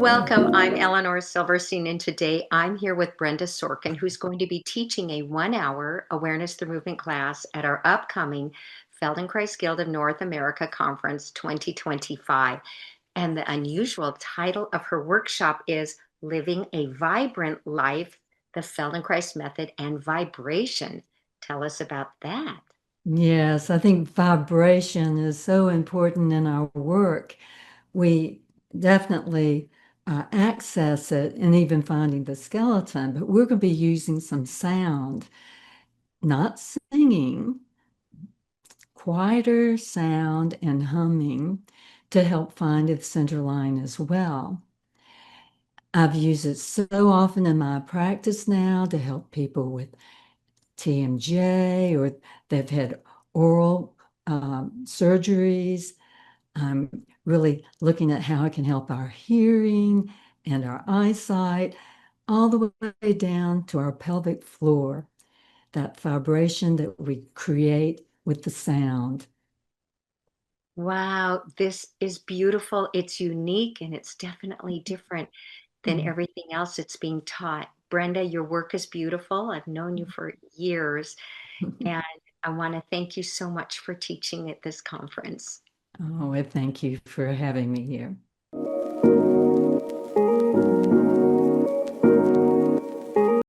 Welcome. I'm Elinor Silverstein, and today I'm here with Brenda Sorkin, who's going to be teaching a 1 hour awareness through movement class at our upcoming Feldenkrais Guild of North America Conference 2025. And the unusual title of her workshop is Living a Vibrant Life, the Feldenkrais Method and Vibration. Tell us about that. Yes, I think vibration is so important in our work. We definitely access it and even finding the skeleton, but we're going to be using some sound, not singing, quieter sound and humming to help find the center line as well. I've used it so often in my practice now to help people with TMJ or they've had oral surgeries. I'm really looking at how it can help our hearing and our eyesight, all the way down to our pelvic floor, that vibration that we create with the sound. Wow, this is beautiful. It's unique and it's definitely different than everything else that's being taught. Brenda, your work is beautiful. I've known you for years, and I want to thank you so much for teaching at this conference. Oh, well, thank you for having me here.